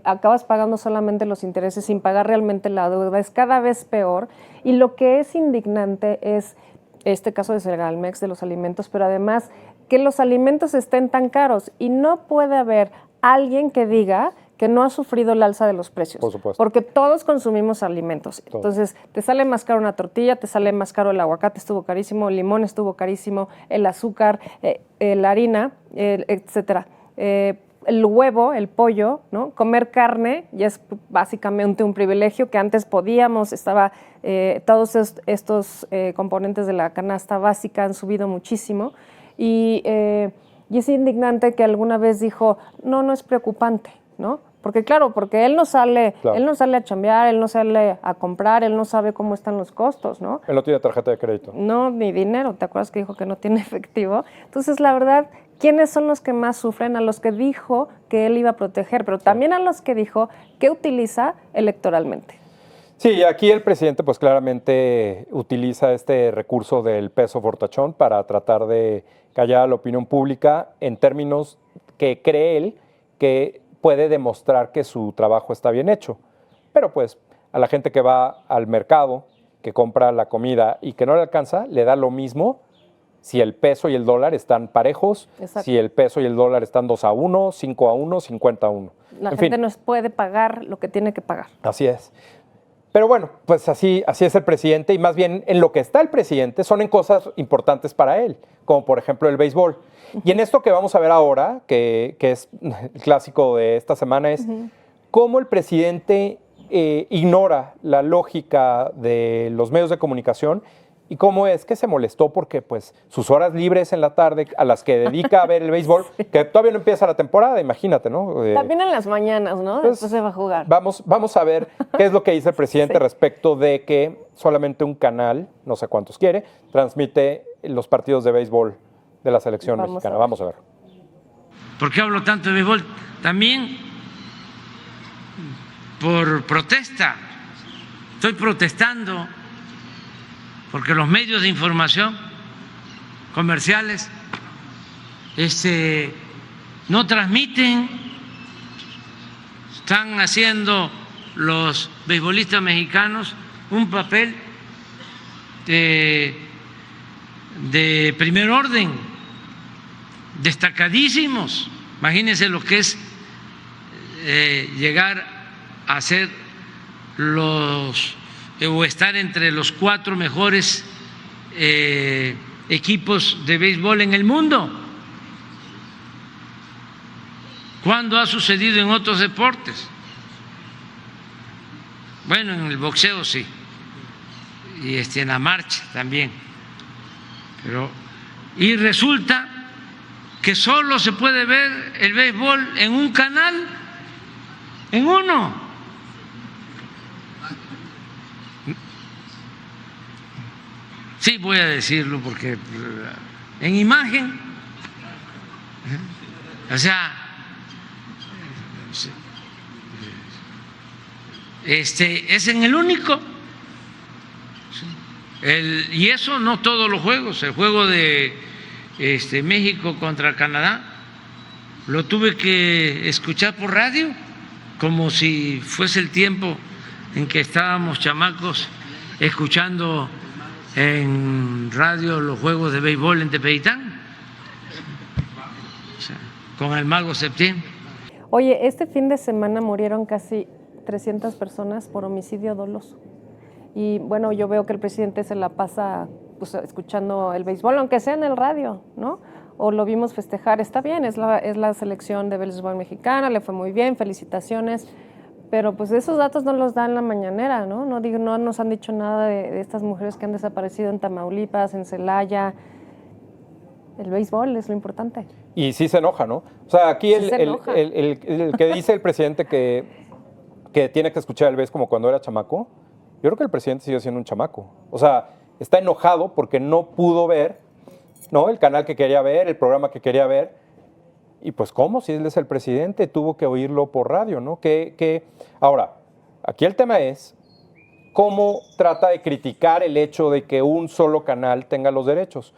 acabas pagando solamente los intereses sin pagar realmente la deuda, es cada vez peor. Y lo que es indignante es este caso de Segalmex, de los alimentos, pero además que los alimentos estén tan caros y no puede haber alguien que diga que no ha sufrido el alza de los precios. Por supuesto. Porque todos consumimos alimentos. Todo. Entonces, te sale más caro una tortilla, te sale más caro el aguacate, estuvo carísimo, el limón estuvo carísimo, el azúcar, la harina, etcétera. El huevo, el pollo, ¿no? Comer carne ya es básicamente un privilegio que antes podíamos, todos estos componentes de la canasta básica han subido muchísimo y es indignante que alguna vez dijo, no es preocupante, ¿no? Porque él no sale a chambear, él no sale a comprar, él no sabe cómo están los costos, ¿no? Él no tiene tarjeta de crédito. No, ni dinero, ¿te acuerdas que dijo que no tiene efectivo? Entonces, la verdad, ¿quiénes son los que más sufren? A los que dijo que él iba a proteger, pero también a los que dijo que utiliza electoralmente. Sí, aquí el presidente pues claramente utiliza este recurso del peso fortachón para tratar de callar a la opinión pública en términos que cree él que puede demostrar que su trabajo está bien hecho. Pero pues a la gente que va al mercado, que compra la comida y que no le alcanza, le da lo mismo si el peso y el dólar están parejos, Exacto. si el peso y el dólar están 2-1, 5-1, 50-1. La En gente fin, no puede pagar lo que tiene que pagar. así es. Pero bueno, pues así es el presidente, y más bien en lo que está el presidente son en cosas importantes para él, como por ejemplo el béisbol. Y en esto que vamos a ver ahora, que es el clásico de esta semana, es cómo el presidente ignora la lógica de los medios de comunicación y cómo es que se molestó porque pues sus horas libres en la tarde a las que dedica a ver el béisbol, que todavía no empieza la temporada, imagínate, ¿no? También en las mañanas, ¿no? pues, Después se va a jugar. Vamos a ver qué es lo que dice el presidente respecto de que solamente un canal, no sé cuántos quiere, transmite los partidos de béisbol de la selección mexicana. Vamos a ver. ¿Por qué hablo tanto de béisbol? También por protesta. Estoy protestando porque los medios de información comerciales no transmiten, están haciendo los beisbolistas mexicanos un papel de primer orden, destacadísimos. Imagínense lo que es llegar a ser o estar entre los 4 mejores equipos de béisbol en el mundo. ¿Cuándo ha sucedido en otros deportes? Bueno, en el boxeo sí, y en la marcha también. Y resulta que solo se puede ver el béisbol en un canal, en uno. Sí, voy a decirlo porque en imagen, o sea, es en el único. Y eso no todos los juegos. El juego de México contra Canadá lo tuve que escuchar por radio, como si fuese el tiempo en que estábamos chamacos escuchando en radio los juegos de béisbol en Tepeitán, o sea, con el Mago Septién. Oye, este fin de semana murieron casi 300 personas por homicidio doloso. Y bueno, yo veo que el presidente se la pasa pues, escuchando el béisbol, aunque sea en el radio, ¿no? O lo vimos festejar, está bien, es la selección de béisbol mexicana, le fue muy bien, felicitaciones. Pero pues esos datos no los dan en la mañanera, ¿no? No nos han dicho nada de estas mujeres que han desaparecido en Tamaulipas, en Celaya. El béisbol es lo importante. Y sí se enoja, ¿no? O sea, aquí Sí el que dice el presidente que tiene que escuchar el béisbol como cuando era chamaco, yo creo que el presidente sigue siendo un chamaco. O sea, está enojado porque no pudo ver, ¿no?, el canal que quería ver, el programa que quería ver. Y pues, ¿cómo? Si él es el presidente, tuvo que oírlo por radio, ¿no? Ahora, aquí el tema es cómo trata de criticar el hecho de que un solo canal tenga los derechos.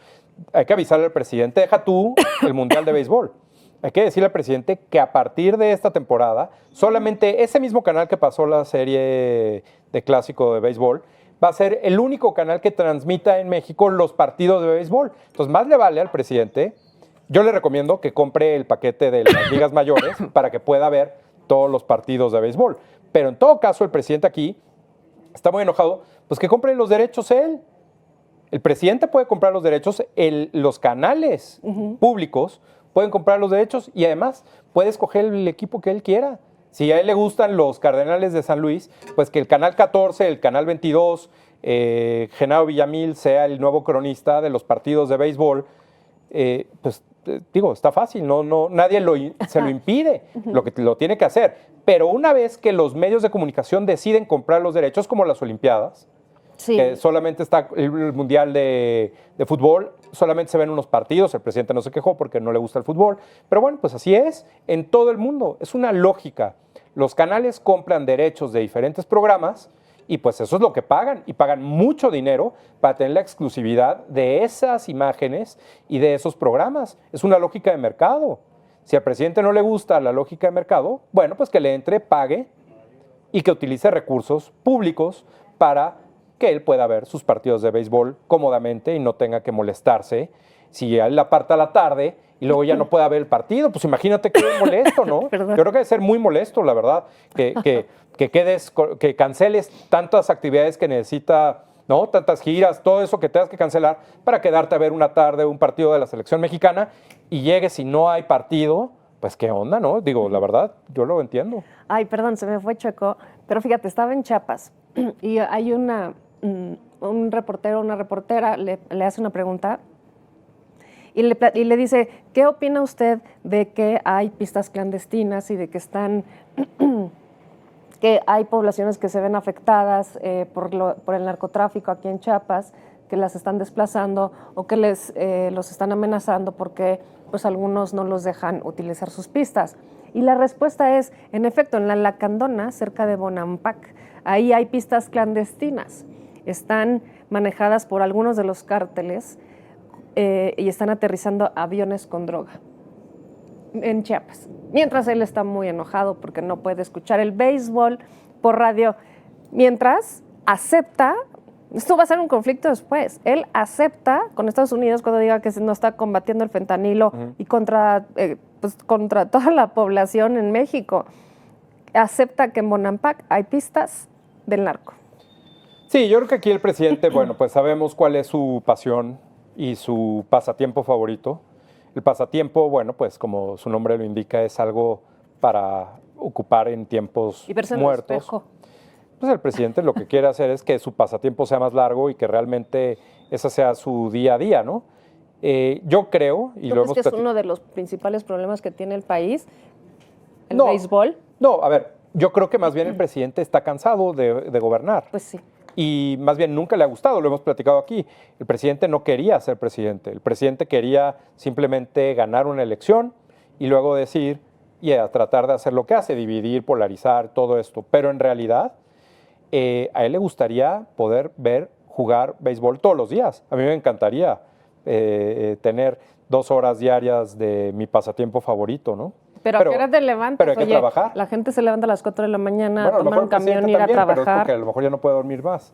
Hay que avisarle al presidente, deja tú el Mundial de Béisbol. Hay que decirle al presidente que a partir de esta temporada, solamente ese mismo canal que pasó la serie de clásico de béisbol va a ser el único canal que transmita en México los partidos de béisbol. Entonces, más le vale al presidente. Yo le recomiendo que compre el paquete de las ligas mayores para que pueda ver todos los partidos de béisbol. Pero en todo caso, el presidente aquí está muy enojado, pues que compre los derechos él. El presidente puede comprar los derechos, los canales públicos pueden comprar los derechos y además puede escoger el equipo que él quiera. Si a él le gustan los Cardenales de San Luis, pues que el canal 14, el canal 22, Genaro Villamil sea el nuevo cronista de los partidos de béisbol. Pues digo, está fácil, nadie se lo impide, lo tiene que hacer. Pero una vez que los medios de comunicación deciden comprar los derechos, como las Olimpiadas, sí, que solamente está el Mundial de fútbol, solamente se ven unos partidos, el presidente no se quejó porque no le gusta el fútbol, pero bueno, pues así es en todo el mundo, es una lógica. Los canales compran derechos de diferentes programas y pues eso es lo que pagan, y pagan mucho dinero para tener la exclusividad de esas imágenes y de esos programas. Es una lógica de mercado. Si al presidente no le gusta la lógica de mercado, bueno, pues que le entre, pague y que utilice recursos públicos para que él pueda ver sus partidos de béisbol cómodamente y no tenga que molestarse si él la parte a la tarde y luego ya no puede ver el partido. Pues imagínate qué molesto, ¿no? Yo creo que debe ser muy molesto, la verdad, que canceles tantas actividades que necesita, ¿no? Tantas giras, todo eso que tengas que cancelar para quedarte a ver una tarde un partido de la selección mexicana y llegues y no hay partido. Pues qué onda, ¿no? Digo, la verdad, yo lo entiendo. Ay, perdón, se me fue chueco. Pero fíjate, estaba en Chiapas y hay un reportero, una reportera, le hace una pregunta y le dice, ¿qué opina usted de que hay pistas clandestinas y de que que hay poblaciones que se ven afectadas por el narcotráfico aquí en Chiapas, que las están desplazando o que los están amenazando porque pues algunos no los dejan utilizar sus pistas? Y la respuesta es, en efecto, en la Lacandona, cerca de Bonampak, ahí hay pistas clandestinas. Están manejadas por algunos de los cárteles y están aterrizando aviones con droga en Chiapas. Mientras él está muy enojado porque no puede escuchar el béisbol por radio. Mientras acepta, esto va a ser un conflicto después, él acepta con Estados Unidos cuando diga que no está combatiendo el fentanilo y contra toda la población en México. Acepta que en Bonampak hay pistas del narco. Sí, yo creo que aquí el presidente, bueno, pues sabemos cuál es su pasión y su pasatiempo favorito. El pasatiempo, bueno, pues como su nombre lo indica, es algo para ocupar en tiempos muertos. Pues el presidente lo que quiere hacer es que su pasatiempo sea más largo y que realmente ese sea su día a día, ¿no? Yo creo, y lo hemos que es uno de los principales problemas que tiene el país, el béisbol. No, a ver, yo creo que más bien el presidente está cansado de gobernar. Pues sí. Y más bien nunca le ha gustado, lo hemos platicado aquí. El presidente no quería ser presidente. El presidente quería simplemente ganar una elección y luego decir y a tratar de hacer lo que hace, dividir, polarizar, todo esto. Pero en realidad a él le gustaría poder ver jugar béisbol todos los días. A mí me encantaría tener 2 horas diarias de mi pasatiempo favorito, ¿no? Pero ¿a qué hora te levantas? Pero hay que trabajar. La gente se levanta a las 4 de la mañana a tomar un camión y ir a trabajar. Pero es porque a lo mejor ya no puede dormir más.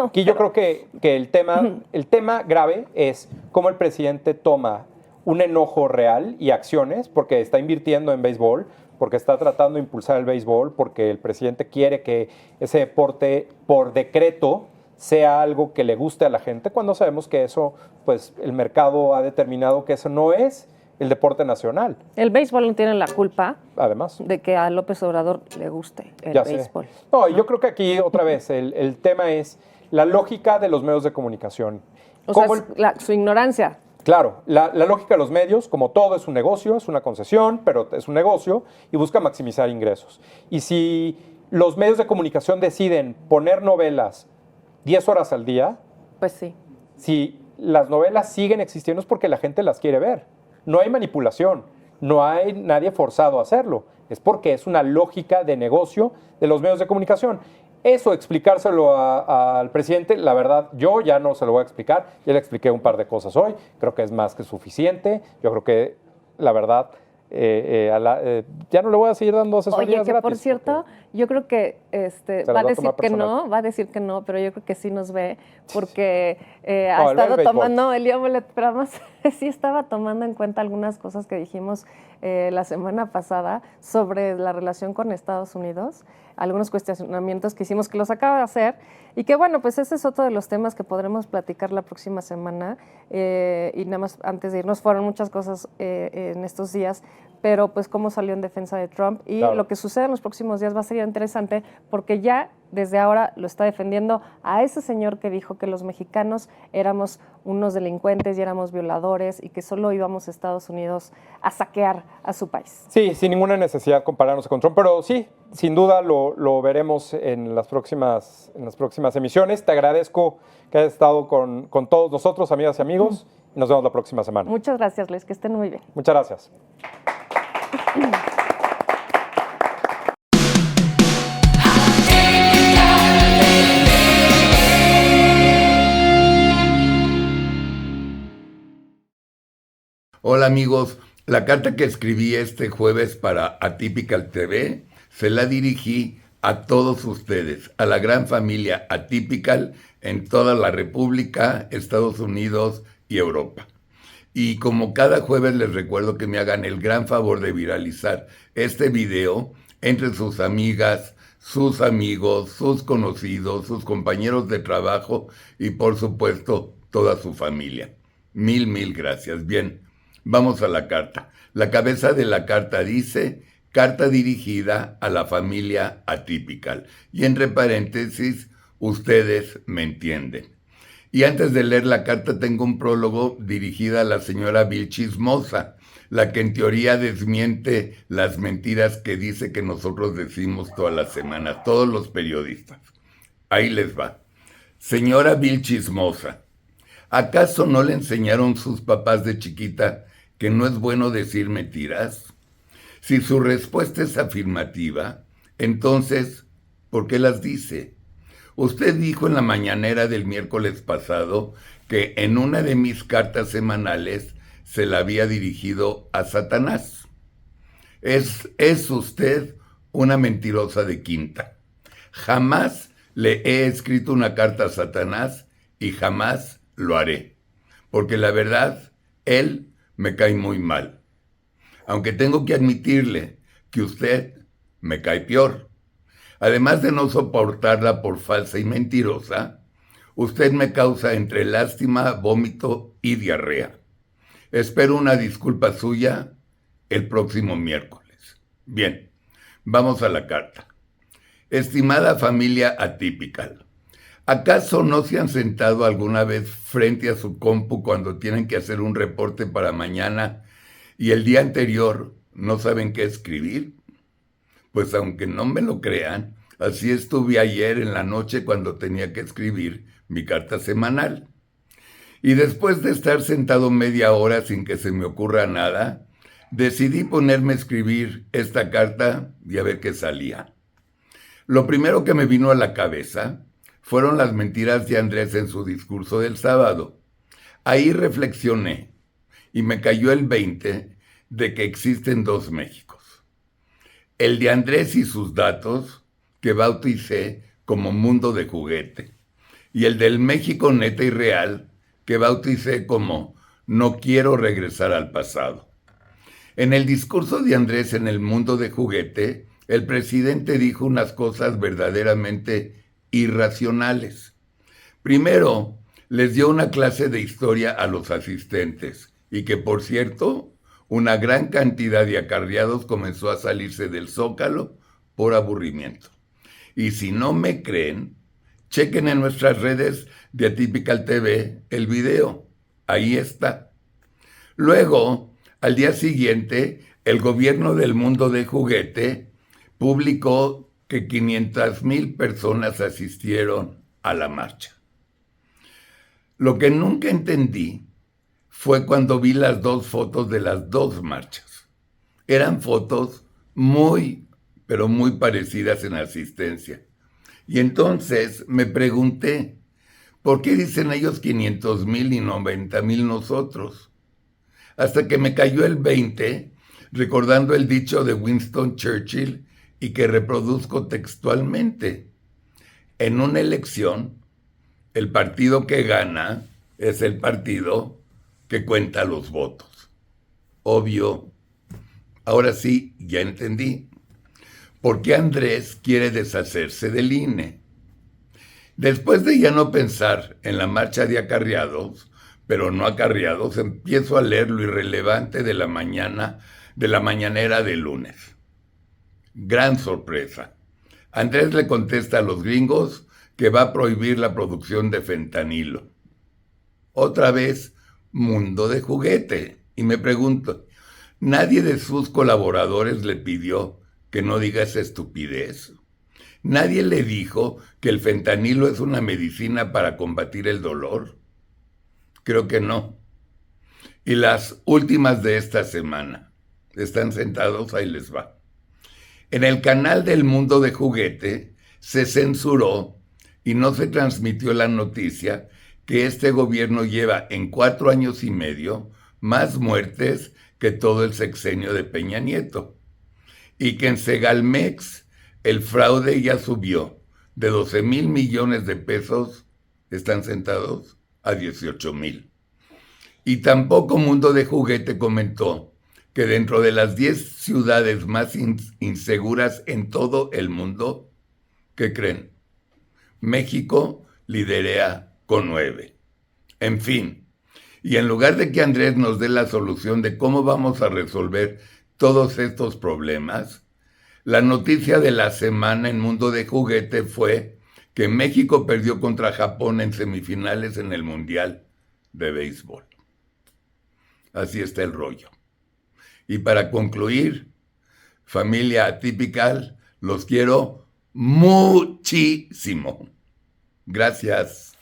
Aquí yo creo que el tema grave es cómo el presidente toma un enojo real y acciones, porque está invirtiendo en béisbol, porque está tratando de impulsar el béisbol, porque el presidente quiere que ese deporte por decreto sea algo que le guste a la gente, cuando sabemos que eso, pues el mercado ha determinado que eso no es el deporte nacional. El béisbol no tiene la culpa, además, de que a López Obrador le guste el béisbol. No, yo creo que aquí otra vez el tema es la lógica de los medios de comunicación. O sea, su ignorancia. Claro, la lógica de los medios, como todo, es un negocio, es una concesión, pero es un negocio y busca maximizar ingresos. Y si los medios de comunicación deciden poner novelas 10 horas al día, pues sí. Si las novelas siguen existiendo es porque la gente las quiere ver. No hay manipulación, no hay nadie forzado a hacerlo. Es porque es una lógica de negocio de los medios de comunicación. Eso, explicárselo al presidente, la verdad, yo ya no se lo voy a explicar. Ya le expliqué un par de cosas hoy. Creo que es más que suficiente. Yo creo que, la verdad, ya no le voy a seguir dando asesorías gratis. Por cierto, yo creo que va a decir que no, pero yo creo que sí nos ve, porque ha estado tomando el Elióbolet, pero además sí estaba tomando en cuenta algunas cosas que dijimos la semana pasada sobre la relación con Estados Unidos, algunos cuestionamientos que hicimos que los acaba de hacer, y que bueno, pues ese es otro de los temas que podremos platicar la próxima semana, y nada más antes de irnos, fueron muchas cosas en estos días, pero pues cómo salió en defensa de Trump y claro, lo que sucede en los próximos días va a ser interesante porque ya desde ahora lo está defendiendo a ese señor que dijo que los mexicanos éramos unos delincuentes y éramos violadores y que solo íbamos a Estados Unidos a saquear a su país. Sí, sin ninguna necesidad de compararnos con Trump, pero sí, sin duda lo veremos en las próximas emisiones. Te agradezco que hayas estado con todos nosotros, amigas y amigos, y nos vemos la próxima semana. Muchas gracias, Luis, que estén muy bien. Muchas gracias. Hola amigos, la carta que escribí este jueves para Atypical TV se la dirigí a todos ustedes, a la gran familia Atypical en toda la República, Estados Unidos y Europa. Y como cada jueves les recuerdo que me hagan el gran favor de viralizar este video entre sus amigas, sus amigos, sus conocidos, sus compañeros de trabajo y por supuesto toda su familia. Mil gracias. Bien, vamos a la carta. La cabeza de la carta dice: carta dirigida a la familia Atypical. Y entre paréntesis, ustedes me entienden. Y antes de leer la carta tengo un prólogo dirigida a la señora Vilchis Moza, la que en teoría desmiente las mentiras que dice que nosotros decimos todas las semanas, todos los periodistas. Ahí les va. Señora Vilchis Moza, ¿acaso no le enseñaron sus papás de chiquita que no es bueno decir mentiras? Si su respuesta es afirmativa, entonces, ¿por qué las dice? Usted dijo en la mañanera del miércoles pasado que en una de mis cartas semanales se la había dirigido a Satanás. Es usted una mentirosa de quinta. Jamás le he escrito una carta a Satanás y jamás lo haré, porque la verdad, él me cae muy mal. Aunque tengo que admitirle que usted me cae peor. Además de no soportarla por falsa y mentirosa, usted me causa entre lástima, vómito y diarrea. Espero una disculpa suya el próximo miércoles. Bien, vamos a la carta. Estimada familia Atypical, ¿acaso no se han sentado alguna vez frente a su compu cuando tienen que hacer un reporte para mañana y el día anterior no saben qué escribir? Pues aunque no me lo crean, así estuve ayer en la noche cuando tenía que escribir mi carta semanal. Y después de estar sentado media hora sin que se me ocurra nada, decidí ponerme a escribir esta carta y a ver qué salía. Lo primero que me vino a la cabeza fueron las mentiras de Andrés en su discurso del sábado. Ahí reflexioné y me cayó el 20 de que existen dos Méxicos. El de Andrés y sus datos, que bauticé como mundo de juguete, y el del México neta y real, que bauticé como no quiero regresar al pasado. En el discurso de Andrés en el mundo de juguete, el presidente dijo unas cosas verdaderamente irracionales. Primero, les dio una clase de historia a los asistentes, y que, por cierto, una gran cantidad de acarreados comenzó a salirse del Zócalo por aburrimiento. Y si no me creen, chequen en nuestras redes de Atypical TV el video. Ahí está. Luego, al día siguiente, el gobierno del mundo de juguete publicó que 500,000 personas asistieron a la marcha. Lo que nunca entendí fue cuando vi las dos fotos de las dos marchas. Eran fotos muy, pero muy parecidas en asistencia. Y entonces me pregunté, ¿por qué dicen ellos 500,000 y 90,000 nosotros? Hasta que me cayó el 20, recordando el dicho de Winston Churchill y que reproduzco textualmente. En una elección, el partido que gana es el partido que cuenta los votos. Obvio. Ahora sí, ya entendí. ¿Por qué Andrés quiere deshacerse del INE? Después de ya no pensar en la marcha de acarreados, pero no acarreados, empiezo a leer lo irrelevante de la mañanera de lunes. Gran sorpresa. Andrés le contesta a los gringos que va a prohibir la producción de fentanilo. Otra vez, mundo de juguete. Y me pregunto, ¿nadie de sus colaboradores le pidió que no diga esa estupidez? ¿Nadie le dijo que el fentanilo es una medicina para combatir el dolor? Creo que no. Y las últimas de esta semana. ¿Están sentados? Ahí les va. En el canal del mundo de juguete se censuró y no se transmitió la noticia que este gobierno lleva en 4 años y medio más muertes que todo el sexenio de Peña Nieto. Y que en Segalmex el fraude ya subió de 12,000 millones de pesos, ¿están sentados?, a 18,000. Y tampoco Mundo de Juguete comentó que dentro de las 10 ciudades más inseguras en todo el mundo, ¿qué creen? México lidera con 9. En fin, y en lugar de que Andrés nos dé la solución de cómo vamos a resolver todos estos problemas, la noticia de la semana en Mundo de Juguete fue que México perdió contra Japón en semifinales en el Mundial de Béisbol. Así está el rollo. Y para concluir, familia Atypical, los quiero muchísimo. Gracias.